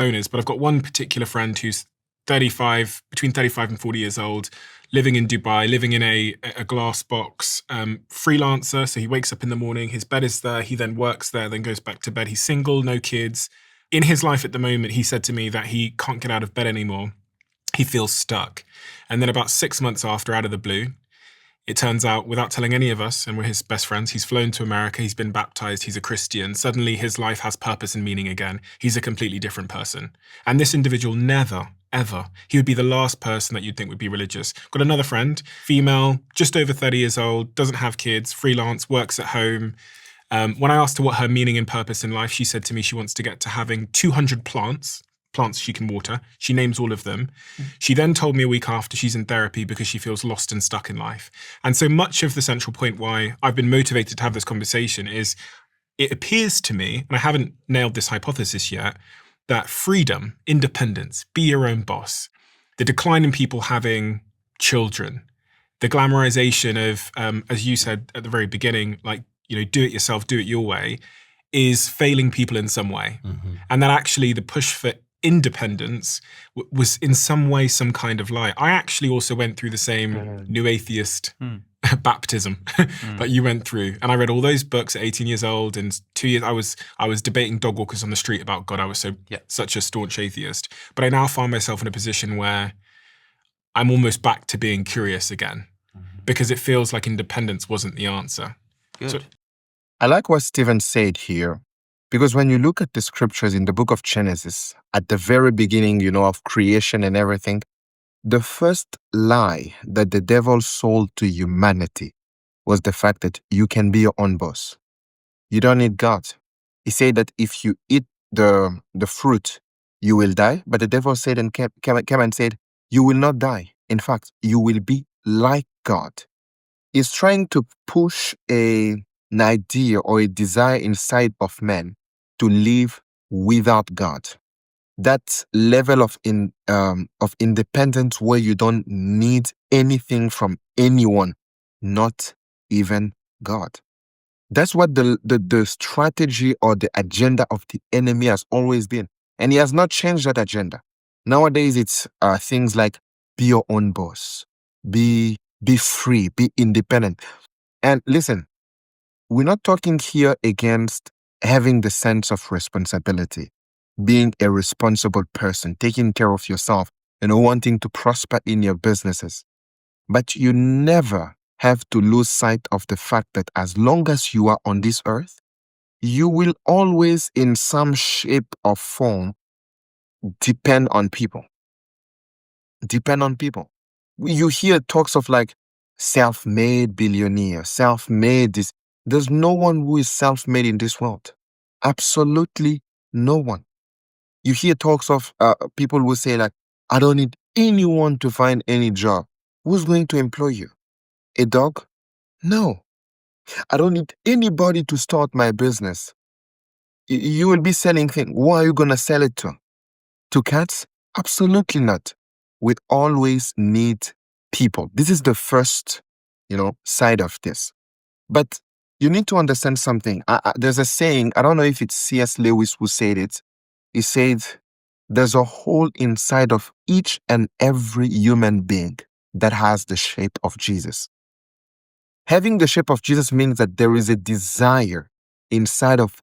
owners, but I've got one particular friend who's 35, between 35 and 40 years old, living in Dubai, living in a glass box, freelancer. So he wakes up in the morning, his bed is there, he then works there, then goes back to bed. He's single, no kids. In his life at the moment, he said to me that he can't get out of bed anymore. He feels stuck. And then about 6 months after, out of the blue, it turns out, without telling any of us, and we're his best friends, he's flown to America, he's been baptized, he's a Christian. Suddenly his life has purpose and meaning again. He's a completely different person. And this individual never, ever, he would be the last person that you'd think would be religious. Got another friend, female, just over 30 years old, doesn't have kids, freelance, works at home. When I asked her what her meaning and purpose in life, she said to me she wants to get to having 200 plants she can water. She names all of them. She then told me a week after she's in therapy because she feels lost and stuck in life. And so much of the central point why I've been motivated to have this conversation is it appears to me, and I haven't nailed this hypothesis yet, that freedom, independence, be your own boss, the decline in people having children, the glamorization of, as you said at the very beginning, like, do it yourself, do it your way, is failing people in some way. Mm-hmm. And that actually the push for independence was in some way some kind of lie. I actually also went through the same new atheist baptism that you went through. And I read all those books at 18 years old, and 2 years I was debating dog walkers on the street about God. I was such a staunch atheist. But I now find myself in a position where I'm almost back to being curious again, because it feels like independence wasn't the answer. Good. So, I like what Steven said here, because when you look at the scriptures in the book of Genesis, at the very beginning, of creation and everything, the first lie that the devil sold to humanity was the fact that you can be your own boss. You don't need God. He said that if you eat the fruit, you will die. But the devil said and came and said, you will not die. In fact, you will be like God. He's trying to push an idea or a desire inside of man to live without God. That level of independence where you don't need anything from anyone, not even God. That's what the strategy or the agenda of the enemy has always been. And he has not changed that agenda. Nowadays, it's things like be your own boss, be free, be independent. And listen, we're not talking here against having the sense of responsibility, being a responsible person, taking care of yourself, wanting to prosper in your businesses. But you never have to lose sight of the fact that as long as you are on this earth, you will always, in some shape or form, depend on people. Depend on people. You hear talks of like self-made billionaire, self-made this. There's no one who is self-made in this world. Absolutely no one. You hear talks of people who say like, I don't need anyone to find any job. Who's going to employ you? A dog? No. I don't need anybody to start my business. You will be selling things. Who are you going to sell it to? To cats? Absolutely not. We always need people. This is the first, side of this. But you need to understand something. There's a saying, I don't know if it's C.S. Lewis who said it. He said, there's a hole inside of each and every human being that has the shape of Jesus. Having the shape of Jesus means that there is a desire inside of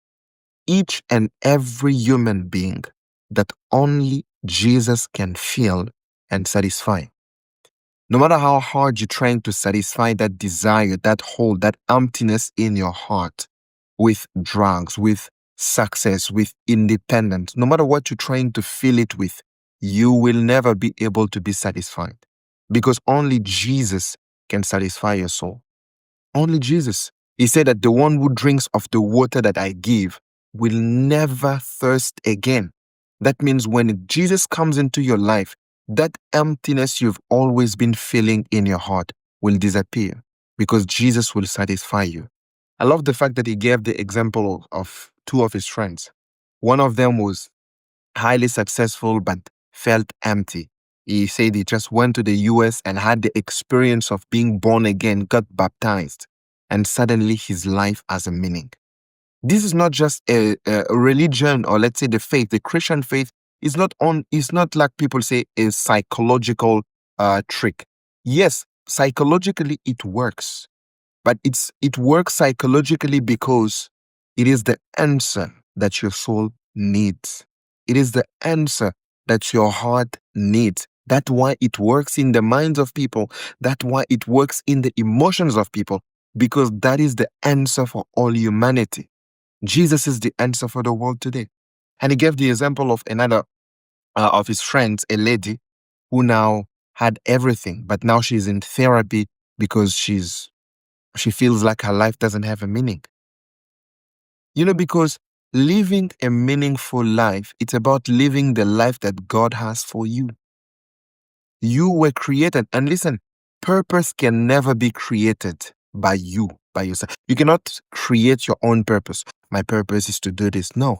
each and every human being that only Jesus can fill and satisfy. No matter how hard you're trying to satisfy that desire, that hole, that emptiness in your heart with drugs, with success, with independence, no matter what you're trying to fill it with, you will never be able to be satisfied, because only Jesus can satisfy your soul. Only Jesus. He said that the one who drinks of the water that I give will never thirst again. That means when Jesus comes into your life, that emptiness you've always been feeling in your heart will disappear, because Jesus will satisfy you. I love the fact that he gave the example of two of his friends. One of them was highly successful but felt empty. He said he just went to the US and had the experience of being born again, got baptized, and suddenly his life has a meaning. This is not just a religion, or let's say the faith, the Christian faith It's not like people say a psychological trick. Yes, psychologically it works, but it works psychologically because it is the answer that your soul needs. It is the answer that your heart needs. That's why it works in the minds of people. That's why it works in the emotions of people, because that is the answer for all humanity. Jesus is the answer for the world today. And he gave the example of another of his friends, a lady who now had everything, but now she's in therapy because she feels like her life doesn't have a meaning. Because living a meaningful life, it's about living the life that God has for you. You were created, and listen, purpose can never be created by you, by yourself. You cannot create your own purpose. My purpose is to do this. No,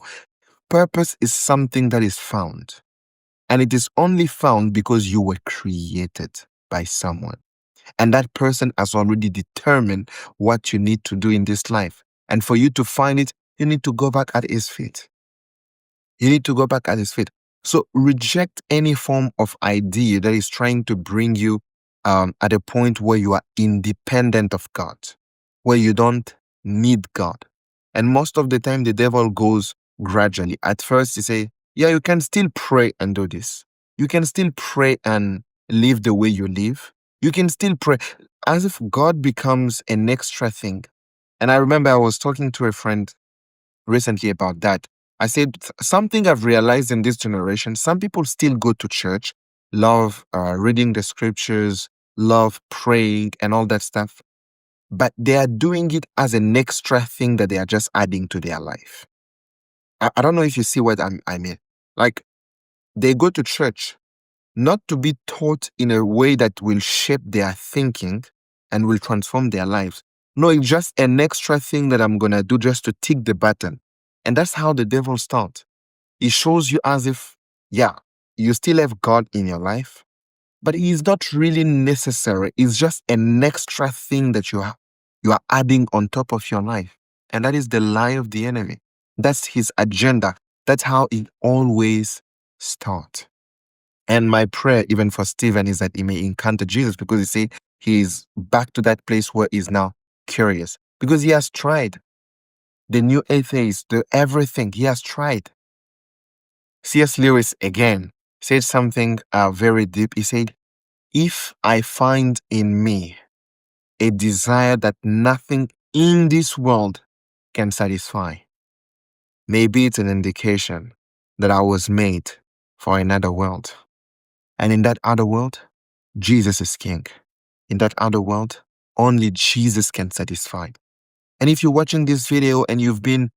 purpose is something that is found. And it is only found because you were created by someone. And that person has already determined what you need to do in this life. And for you to find it, you need to go back at his feet. You need to go back at his feet. So reject any form of idea that is trying to bring you at a point where you are independent of God, where you don't need God. And most of the time, the devil goes gradually. At first, he say, yeah, you can still pray and do this. You can still pray and live the way you live. You can still pray, as if God becomes an extra thing. And I remember I was talking to a friend recently about that. I said, something I've realized in this generation, some people still go to church, love reading the scriptures, love praying and all that stuff, but they are doing it as an extra thing that they are just adding to their life. I don't know if you see what I mean. Like, they go to church not to be taught in a way that will shape their thinking and will transform their lives. No, it's just an extra thing that I'm going to do just to tick the button. And that's how the devil starts. He shows you as if, yeah, you still have God in your life, but he's not really necessary. It's just an extra thing that you are adding on top of your life. And that is the lie of the enemy. That's his agenda. That's how it always starts. And my prayer, even for Stephen, is that he may encounter Jesus, because he said he's back to that place where he's now curious. Because he has tried the new atheist, the everything. He has tried. C.S. Lewis, again, said something very deep. He said, if I find in me a desire that nothing in this world can satisfy, maybe it's an indication that I was made for another world. And in that other world, Jesus is king. In that other world, only Jesus can satisfy. And if you're watching this video and you've been,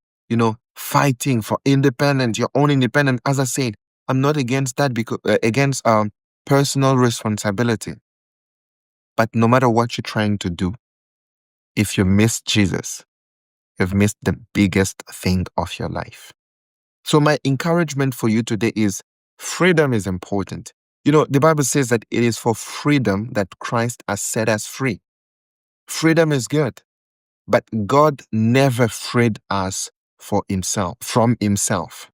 fighting for independence, your own independence, as I said, I'm not against that, because against personal responsibility. But no matter what you're trying to do, if you miss Jesus, you've missed the biggest thing of your life. So my encouragement for you today is, freedom is important. The Bible says that it is for freedom that Christ has set us free. Freedom is good, but God never freed us from himself.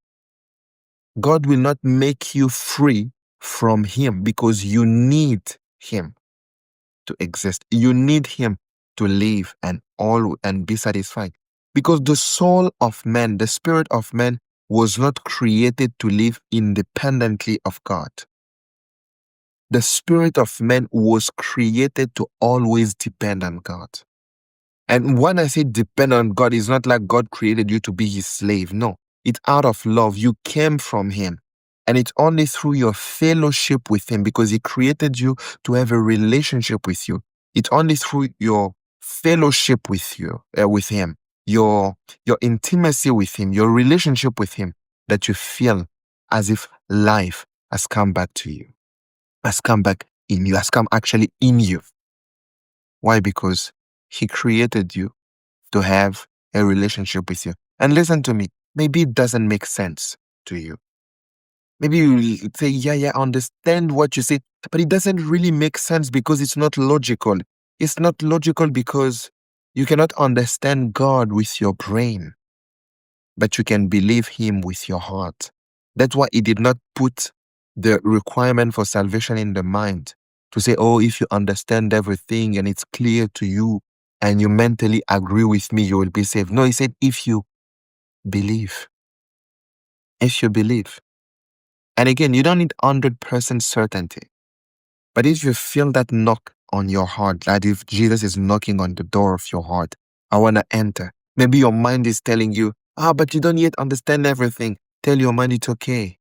God will not make you free from him, because you need him to exist. You need him to live and be satisfied. Because the soul of man, the spirit of man, was not created to live independently of God. The spirit of man was created to always depend on God. And when I say depend on God, it's not like God created you to be his slave. No, it's out of love. You came from him. And it's only through your fellowship with him, because he created you to have a relationship with you. It's only through your fellowship with him, your intimacy with him, your relationship with him, that you feel as if life has come back to you, has come back in you, has come actually in you. Why? Because he created you to have a relationship with you. And listen to me, maybe it doesn't make sense to you. Maybe you say, yeah, I understand what you say, but it doesn't really make sense because it's not logical. It's not logical because you cannot understand God with your brain, but you can believe him with your heart. That's why he did not put the requirement for salvation in the mind to say, oh, if you understand everything and it's clear to you and you mentally agree with me, you will be saved. No, he said, if you believe. If you believe. And again, you don't need 100% certainty. But if you feel that knock on your heart, that if Jesus is knocking on the door of your heart, I want to enter. Maybe your mind is telling you, but you don't yet understand everything. Tell your mind it's okay.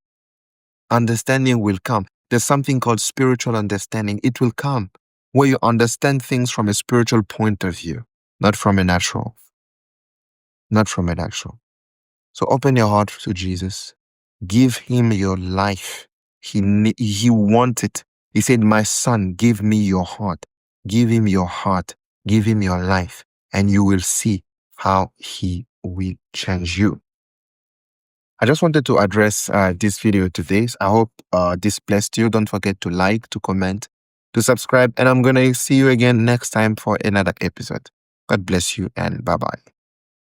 Understanding will come. There's something called spiritual understanding. It will come where you understand things from a spiritual point of view, not from a natural. Not from a natural. So open your heart to Jesus. Give him your life. He wants it. He said, my son, give me your heart. Give him your heart. Give him your life. And you will see how he will change you. I just wanted to address this video today. I hope this blessed you. Don't forget to like, to comment, to subscribe. And I'm going to see you again next time for another episode. God bless you and bye-bye.